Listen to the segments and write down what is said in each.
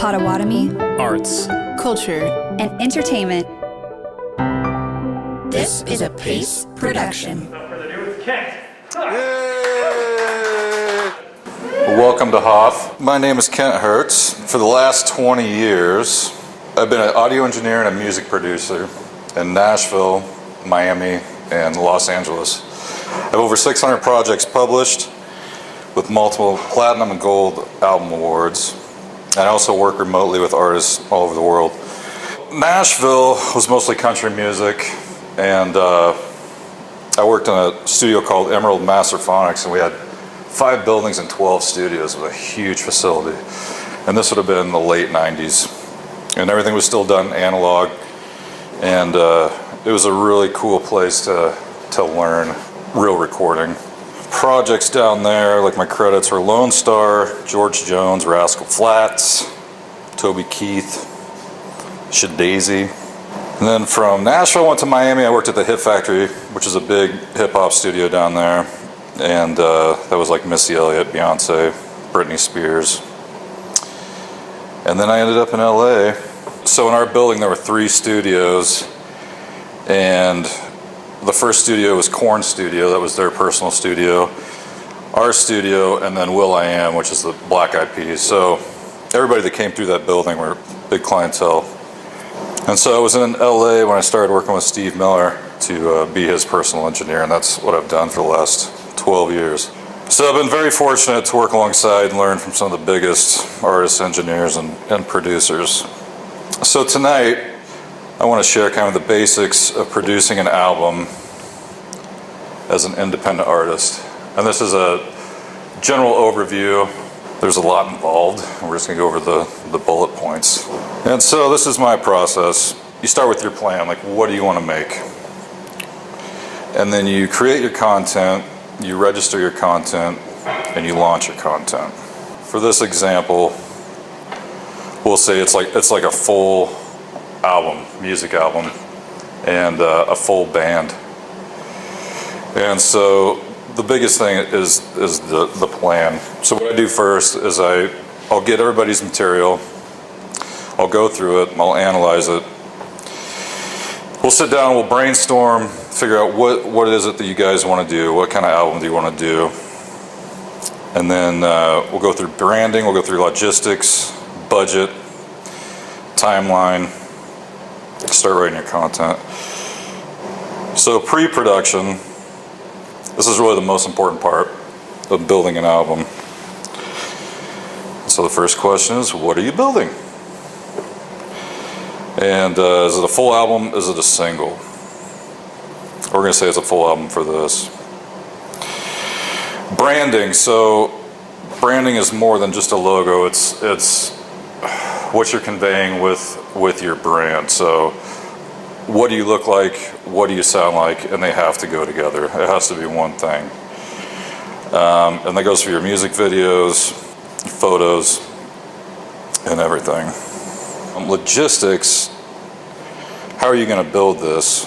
Potawatomi, arts, culture, and entertainment. This is a Pace production. Without further ado, it's Kent. Yay! Welcome to Hoff. My name is Kent Hertz. For the last 20 years, I've been an audio engineer and a music producer in Nashville, Miami, and Los Angeles. I have over 600 projects published with multiple platinum and gold album awards. I also work remotely with artists all over the world. Nashville was mostly country music, and I worked in a studio called Emerald Masterphonics, and we had 5 buildings and 12 studios. It was a huge facility. And this would have been the late 90s. And everything was still done analog. And it was a really cool place to learn real recording. Projects down there, like my credits, are Lone Star, George Jones, Rascal Flatts, Toby Keith, Shadazy. And then from Nashville, I went to Miami. I worked at the Hit Factory, which is a big hip-hop studio down there. And that was like Missy Elliott, Beyonce, Britney Spears. And then I ended up in LA. So in our building, there were 3 studios. And the first studio was Korn Studio. That was their personal studio. Our studio, and then will.i.am, which is the Black Eyed Peas. So everybody that came through that building were big clientele. And so I was in LA when I started working with Steve Miller to be his personal engineer, and that's what I've done for the last 12 years. So I've been very fortunate to work alongside and learn from some of the biggest artists, engineers, and producers. So tonight, I want to share kind of the basics of producing an album as an independent artist. And this is a general overview. There's a lot involved. We're just going to go over the bullet points. And so this is my process. You start with your plan, like what do you want to make? And then you create your content, you register your content, and you launch your content. For this example, we'll say it's like a full album, music album, and a full band. And so the biggest thing is the plan. So what I do first is I'll get everybody's material, I'll go through it, I'll analyze it. We'll sit down, we'll brainstorm, figure out what is it that you guys want to do, what kind of album do you want to do. And then we'll go through branding, we'll go through logistics, budget, timeline, start writing your content. So pre-production, this is really the most important part of building an album. So the first question is, what are you building? And is it a full album? Is it a single? We're going to say it's a full album for this. Branding. So branding is more than just a logo. It's what you're conveying with your brand. So what do you look like? What do you sound like? And they have to go together. It has to be one thing. And that goes for your music videos, photos, and everything. Logistics, how are you going to build this?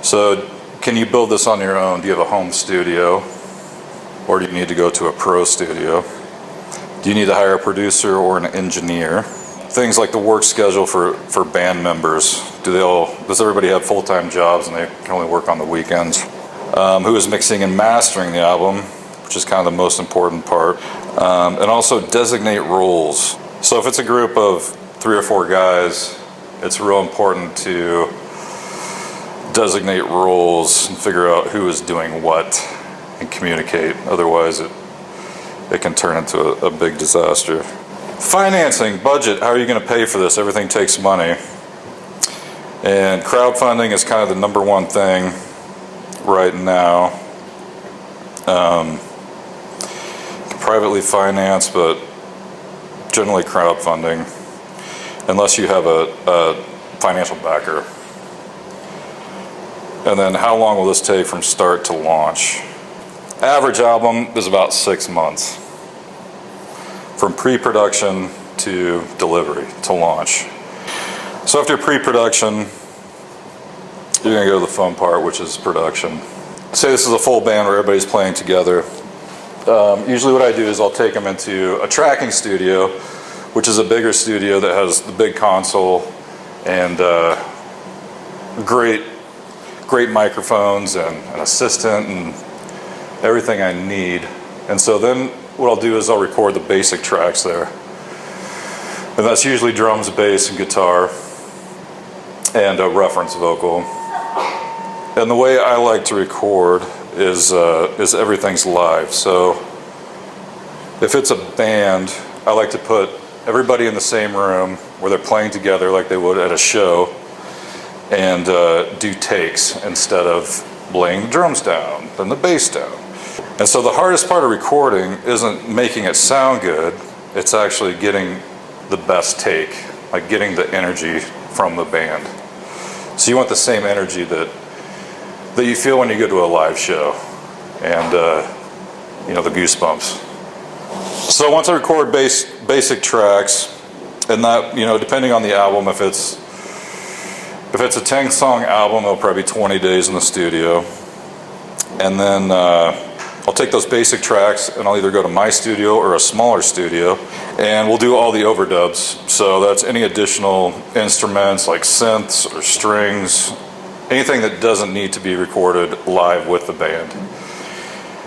So can you build this on your own? Do you have a home studio? Or do you need to go to a pro studio? Do you need to hire a producer or an engineer? Things like the work schedule for band members. Does everybody have full-time jobs and they can only work on the weekends? Who is mixing and mastering the album, which is kind of the most important part. And also designate roles. So if it's a group of 3 or 4 guys, it's real important to designate roles and figure out who is doing what and communicate. Otherwise, it can turn into a big disaster. Financing, budget, how are you going to pay for this? Everything takes money. And crowdfunding is kind of the number one thing right now. You can privately finance, but generally crowdfunding, unless you have a financial backer. And then how long will this take from start to launch? Average album is about 6 months. From pre-production to delivery, to launch. So after pre-production, you're gonna go to the fun part, which is production. Say this is a full band where everybody's playing together. Usually what I do is I'll take them into a tracking studio which is a bigger studio that has the big console and great microphones and an assistant and everything I need. And so then what I'll do is I'll record the basic tracks there. And that's usually drums, bass, and guitar, and a reference vocal. And the way I like to record is everything's live. So if it's a band, I like to put everybody in the same room where they're playing together like they would at a show, and do takes instead of laying the drums down, then the bass down. And so the hardest part of recording isn't making it sound good, it's actually getting the best take, like getting the energy from the band. So you want the same energy that you feel when you go to a live show, and the goosebumps. So once I record basic tracks, and that, depending on the album, if it's a 10-song album, it'll probably be 20 days in the studio. And then I'll take those basic tracks and I'll either go to my studio or a smaller studio, and we'll do all the overdubs. So that's any additional instruments like synths or strings, anything that doesn't need to be recorded live with the band.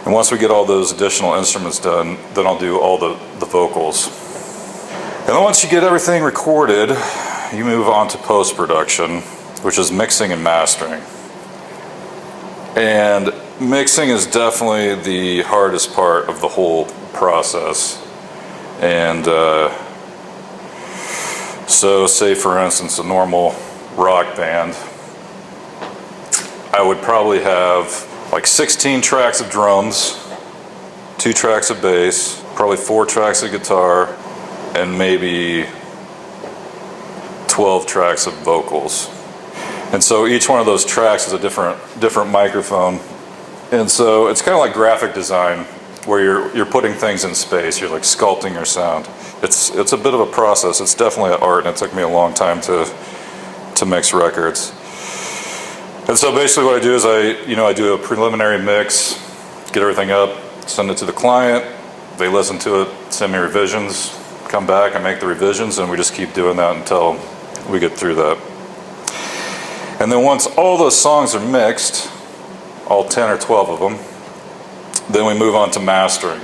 And once we get all those additional instruments done, then I'll do all the vocals. And then once you get everything recorded, you move on to post-production, which is mixing and mastering. And mixing is definitely the hardest part of the whole process. And so say for instance a normal rock band, I would probably have like 16 tracks of drums, 2 tracks of bass, probably 4 tracks of guitar, and maybe 12 tracks of vocals. And so each one of those tracks is a different microphone. And so it's kind of like graphic design, where you're putting things in space, you're like sculpting your sound. It's a bit of a process. It's definitely an art, and it took me a long time to mix records. And so basically what I do is I do a preliminary mix, get everything up, send it to the client, they listen to it, send me revisions, come back and make the revisions, and we just keep doing that until we get through that. And then once all those songs are mixed, all 10 or 12 of them, then we move on to mastering.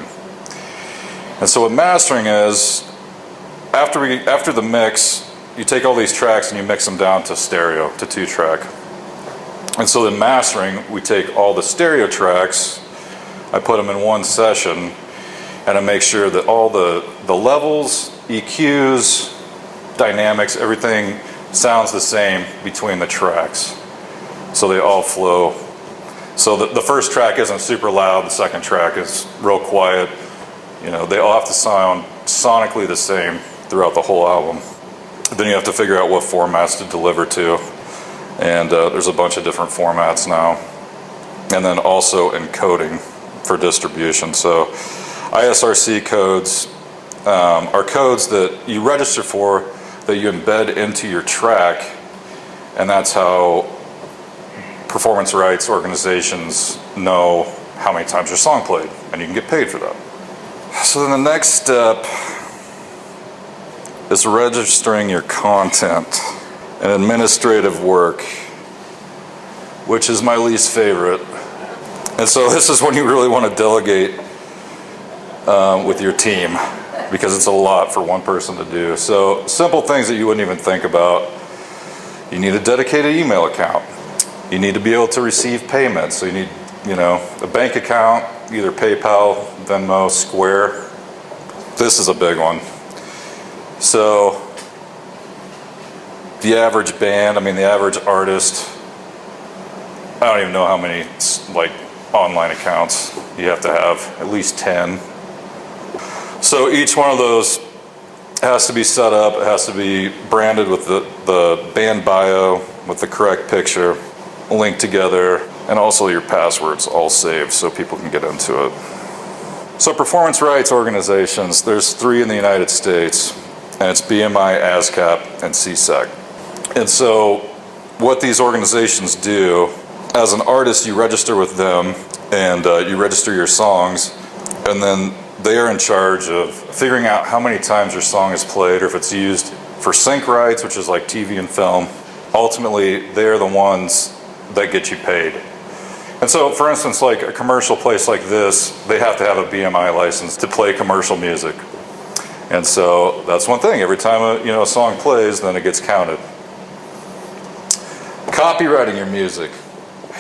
And so what mastering is, after the mix, you take all these tracks and you mix them down to stereo, to 2-track. And so in mastering, we take all the stereo tracks, I put them in one session, and I make sure that all the levels, EQs, dynamics, everything sounds the same between the tracks. So they all flow. So the first track isn't super loud, the second track is real quiet. They all have to sound sonically the same throughout the whole album. Then you have to figure out what formats to deliver to. And there's a bunch of different formats now. And then also encoding for distribution. So ISRC codes are codes that you register for, that you embed into your track, and that's how performance rights organizations know how many times your song played, and you can get paid for that. So then the next step is registering your content and administrative work, which is my least favorite. And so this is when you really want to delegate with your team, because it's a lot for one person to do. So simple things that you wouldn't even think about. You need a dedicated email account. You need to be able to receive payments. So you need, a bank account, either PayPal, Venmo, Square. This is a big one. So the average band, the average artist, I don't even know how many online accounts you have to have, at least 10. So each one of those has to be set up, it has to be branded with the band bio, with the correct picture, linked together, and also your passwords all saved so people can get into it. So performance rights organizations, there's 3 in the United States, and it's BMI, ASCAP, and CSEC. And so what these organizations do, as an artist, you register with them, and you register your songs, and then They are in charge of figuring out how many times your song is played, or if it's used for sync rights, which is like TV and film. Ultimately, they're the ones that get you paid. And so, for instance, like a commercial place like this, they have to have a BMI license to play commercial music. And so that's one thing. Every time a song plays, then it gets counted. Copywriting your music.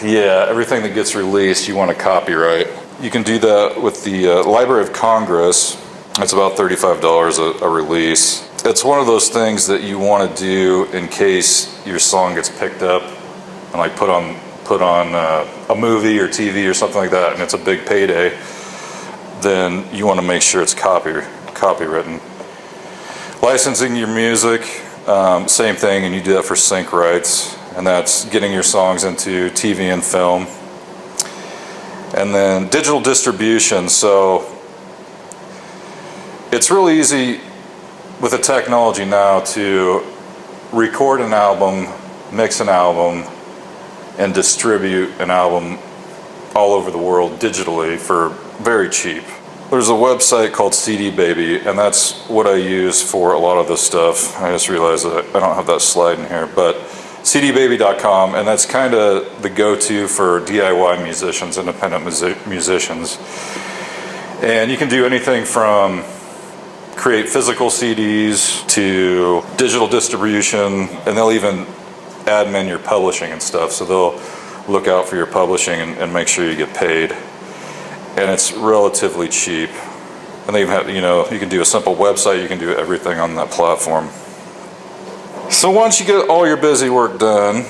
Yeah, everything that gets released, you want to copyright. You can do that with the Library of Congress. It's about $35 a release. It's one of those things that you want to do in case your song gets picked up and like put on a movie or TV or something like that, and it's a big payday. Then you want to make sure it's copywritten. Licensing your music, same thing, and you do that for sync rights, and that's getting your songs into TV and film. And then digital distribution. So it's really easy with the technology now to record an album, mix an album, and distribute an album all over the world digitally for very cheap. There's a website called CD Baby, and that's what I use for a lot of this stuff. I just realized that I don't have that slide in here, but cdbaby.com, and that's kind of the go-to for DIY musicians, independent musicians. And you can do anything from create physical CDs to digital distribution, and they'll even admin your publishing and stuff, so they'll look out for your publishing and make sure you get paid. And it's relatively cheap. And they even have, you can do a simple website, you can do everything on that platform. So once you get all your busy work done,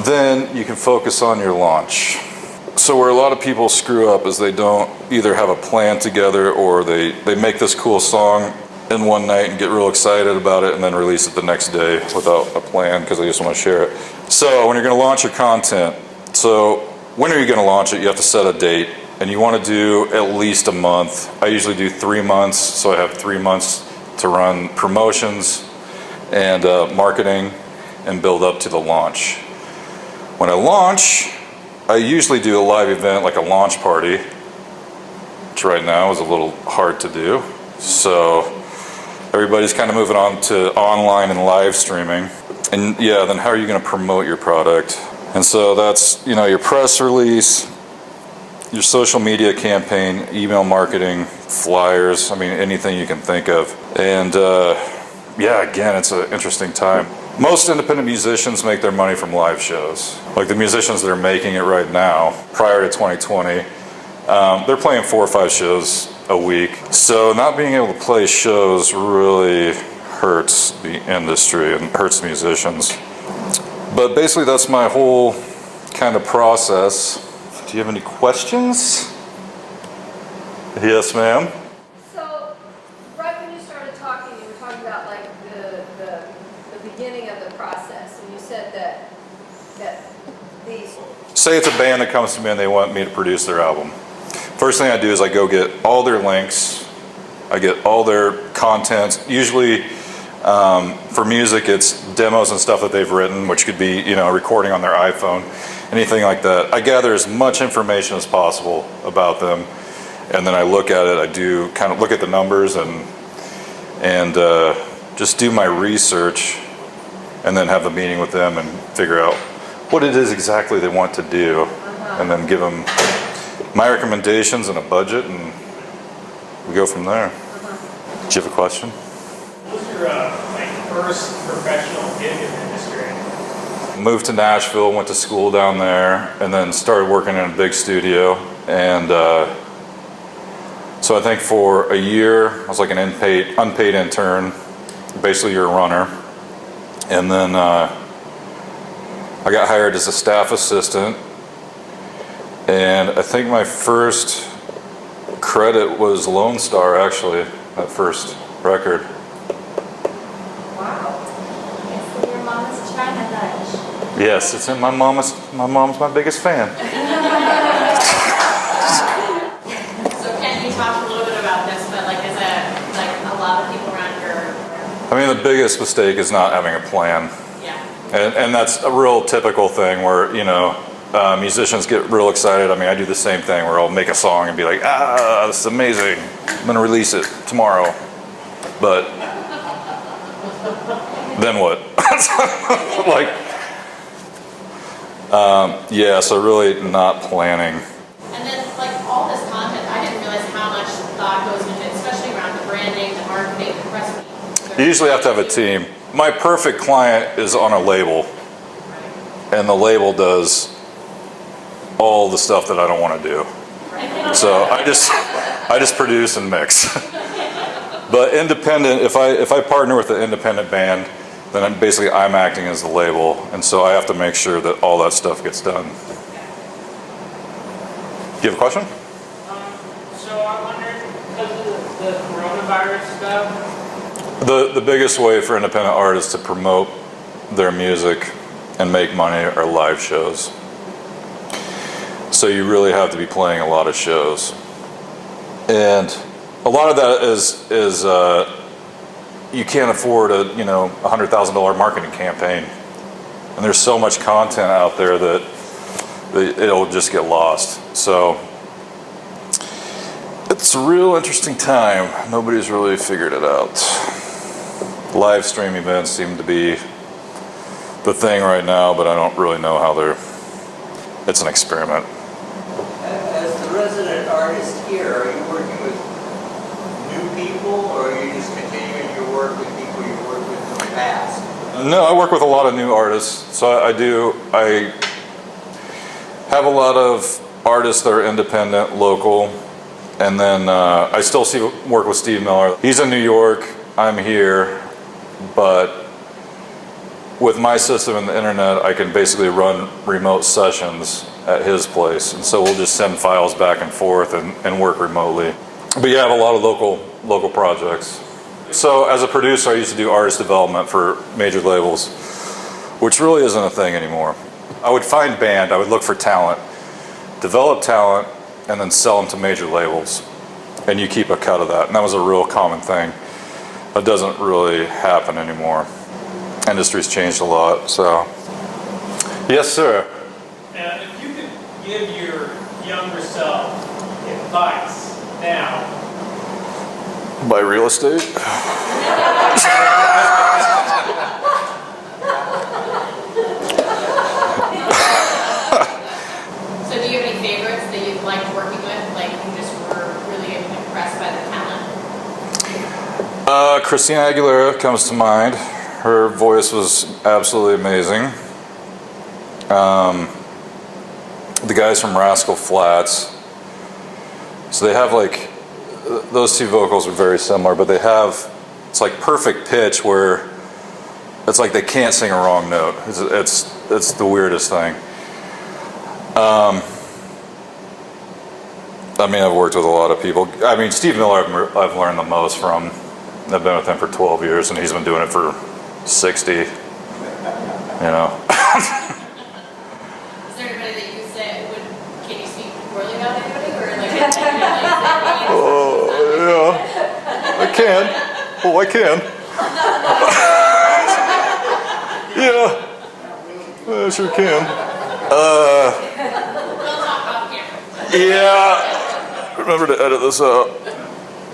then you can focus on your launch. So where a lot of people screw up is they don't either have a plan together, or they make this cool song in one night and get real excited about it and then release it the next day without a plan because they just want to share it. So when you're going to launch your content, so when are you going to launch it? You have to set a date, and you want to do at least a month. I usually do 3 months, so I have 3 months to run promotions and marketing and build up to the launch. When I launch, I usually do a live event like a launch party, which right now is a little hard to do. So everybody's kind of moving on to online and live streaming. And yeah, then how are you going to promote your product? And so that's, your press release, your social media campaign, email marketing, flyers, anything you can think of. And yeah, again, it's an interesting time. Most independent musicians make their money from live shows. Like the musicians that are making it right now, prior to 2020, they're playing 4 or 5 shows a week. So not being able to play shows really hurts the industry and hurts musicians. But basically that's my whole kind of process. Do you have any questions? Yes, ma'am. So, right when you started talking, you were talking about like the beginning of the process, and you said that these. Say it's a band that comes to me and they want me to produce their album. First thing I do is I go get all their links, I get all their content. Usually for music it's demos and stuff that they've written, which could be a recording on their iPhone, anything like that. I gather as much information as possible about them, and then I look at it. I do kind of look at the numbers and just do my research, and then have a meeting with them and figure out what it is exactly they want to do, and then give them my recommendations and a budget, and we go from there. Do you have a question? What was your first professional gig in the industry? Moved to Nashville, went to school down there, and then started working in a big studio. And so I think for a year, I was like an unpaid intern. Basically, you're a runner. And then I got hired as a staff assistant. And I think my first credit was Lone Star, actually, that first record. Wow. It's your mama's China Dutch. Yes, it's in my mom's my biggest fan. So can you talk a little bit about this, but is it like a lot of people around here? The biggest mistake is not having a plan. Yeah. And that's a real typical thing where, musicians get real excited. I mean, I do the same thing where I'll make a song and be like, ah, this is amazing. I'm gonna release it tomorrow. But then what? Like, yeah, so really not planning. And then, like, all this content, I didn't realize how much thought goes into it, especially around the branding, the marketing, the press release. You usually have to have a team. My perfect client is on a label, and the label does all the stuff that I don't want to do. So I just produce and mix. But independent, if I partner with an independent band, then I'm acting as the label, and so I have to make sure that all that stuff gets done. Do you have a question? So I wondered, because of the coronavirus stuff. The biggest way for independent artists to promote their music and make money are live shows. So you really have to be playing a lot of shows, and a lot of that is you can't afford a $100,000 marketing campaign, and there's so much content out there that it'll just get lost. So it's a real interesting time. Nobody's really figured it out. Live stream events seem to be the thing right now, but I don't really know how it's an experiment. As the resident artist here, are you working with new people, or are you just continuing your work with people you worked with in the past? No, I work with a lot of new artists. So I have a lot of artists that are independent, local, and then I still work with Steve Miller. He's in New York, I'm here, but with my system and the internet, I can basically run remote sessions at his place, and so we'll just send files back and forth and work remotely. But yeah, I have a lot of local projects. So as a producer, I used to do artist development for major labels, which really isn't a thing anymore. I would find band, I would look for talent, develop talent, and then sell them to major labels, and you keep a cut of that. And that was a real common thing. That doesn't really happen anymore. Industry's changed a lot, so. Yes, sir. Now, if you could give your younger self advice now. Buy real estate? So do you have any favorites that you've liked working with? Like, you just were really impressed by the talent? Christina Aguilera comes to mind. Her voice was absolutely amazing. The guys from Rascal Flatts. So they have like, those two vocals are very similar, but it's like perfect pitch where it's like they can't sing a wrong note. It's the weirdest thing. I mean, I've worked with a lot of people. I mean, Steve Miller I've learned the most from. I've been with him for 12 years, and he's been doing it for 60, Is there anybody that you say can you speak poorly about anybody, or like? Yeah, I can. Oh, I can. Yeah, I sure can. We'll talk off camera. Yeah, remember to edit this out.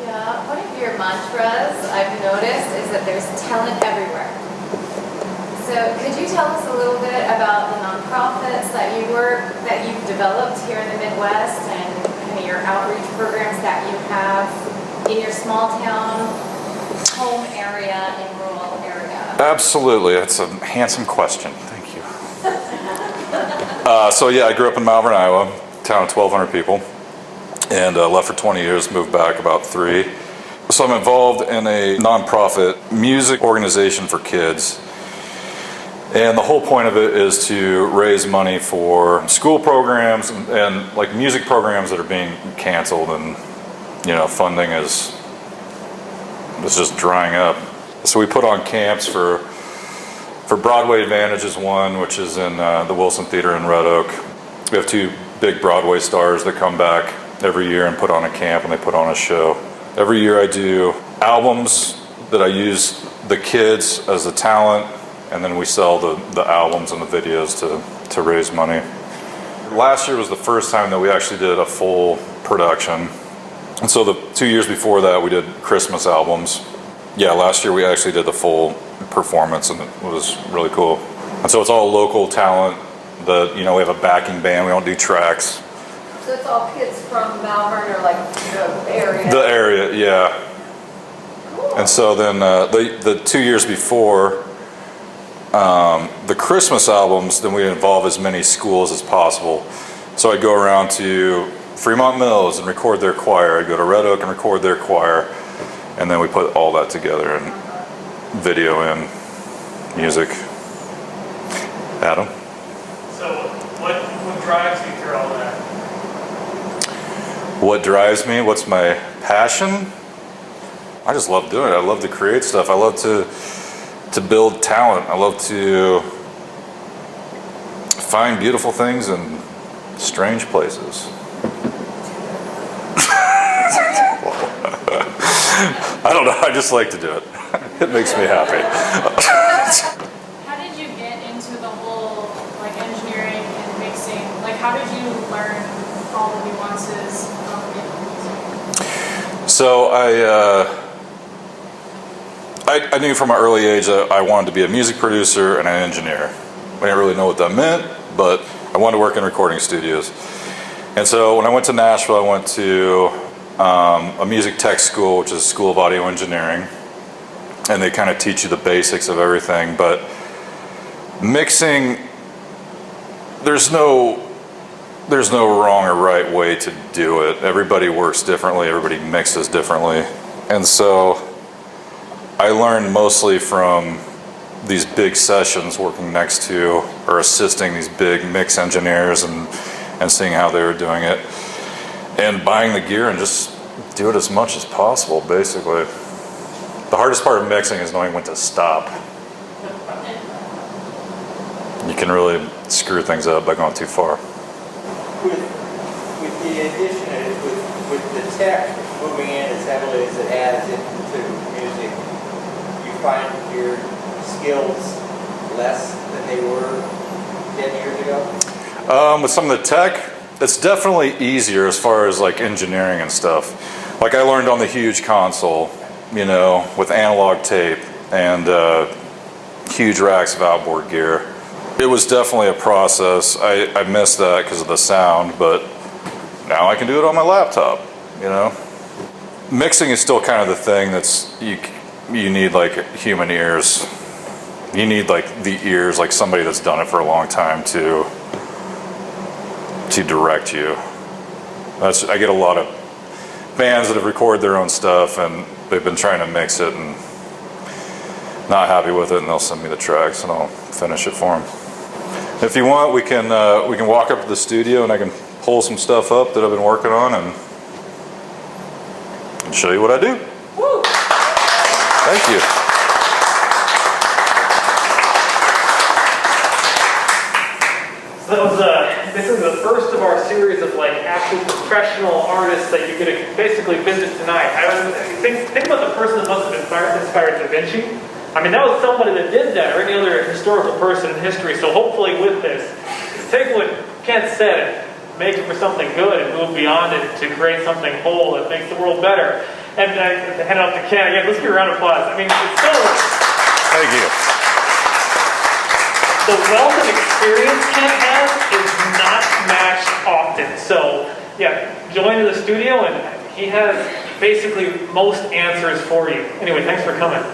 Yeah, one of your mantras I've noticed is that there's talent everywhere. So could you tell us a little bit about the nonprofits that you've developed here in the Midwest, and kind of your outreach programs that you have in your small town, home area, and rural area? Absolutely, that's a handsome question. Thank you. So yeah, I grew up in Malvern, Iowa, town of 1,200 people, and left for 20 years, moved back about 3. So I'm involved in a nonprofit music organization for kids. And the whole point of it is to raise money for school programs and like music programs that are being canceled, and funding is just drying up. So we put on camps for Broadway Advantage is one, which is in the Wilson Theater in Red Oak. We have 2 big Broadway stars that come back every year and put on a camp, and they put on a show. Every year I do albums that I use the kids as the talent, and then we sell the albums and the videos to raise money. last year was the first time that we actually did a full production. And so the 2 years before that, we did Christmas albums. Yeah, last year we actually did the full performance, and it was really cool. And so it's all local talent. We have a backing band. We don't do tracks. So it's all kids from Malvern or like the area? The area, yeah. Cool. And so then the 2 years before, the Christmas albums, then we involve as many schools as possible. So I'd go around to Fremont Mills and record their choir. I'd go to Red Oak and record their choir. And then we put all that together and video and music. Adam? So what drives you through all that? What drives me? What's my passion? I just love doing it. I love to create stuff. I love to build talent. I love to find beautiful things in strange places. I don't know. I just like to do it. It makes me happy. How did you get into the whole like engineering and mixing? Like how did you learn all the nuances of music? So I knew from an early age that I wanted to be a music producer and an engineer. I didn't really know what that meant, but I wanted to work in recording studios. And so when I went to Nashville, I went to a music tech school, which is a school of audio engineering, and they kind of teach you the basics of everything. But mixing, there's no wrong or right way to do it. Everybody works differently, everybody mixes differently. And so I learned mostly from these big sessions, working next to or assisting these big mix engineers and seeing how they were doing it, and buying the gear and just do it as much as possible, basically. The hardest part of mixing is knowing when to stop. You can really screw things up by going too far. With the addition, with the tech moving in as heavily as it has into music, you find your skills less than they were 10 years ago? With some of the tech, it's definitely easier as far as like engineering and stuff. Like I learned on the huge console, with analog tape and huge racks of outboard gear. It was definitely a process. I missed that because of the sound, but now I can do it on my laptop, Mixing is still kind of the thing that's, you need like human ears. You need like the ears, like somebody that's done it for a long time to direct you. I get a lot of bands that have recorded their own stuff and they've been trying to mix it and not happy with it, and they'll send me the tracks and I'll finish it for them. If you want, we can walk up to the studio and I can pull some stuff up that I've been working on and show you what I do. Woo! Thank you. So this is the first of our series of like actual professional artists that you could basically visit tonight. Think about the person that must have inspired Da Vinci. I mean, that was somebody that did that, or any other historical person in history. So hopefully with this, take what Kent said, make it for something good, and move beyond it to create something whole that makes the world better. And to hand it off to Kent, again, let's give a round of applause. I mean, it's so... Thank you. The wealth of experience Kent has is not matched often. So, yeah, join the studio, and he has basically most answers for you. Anyway, thanks for coming.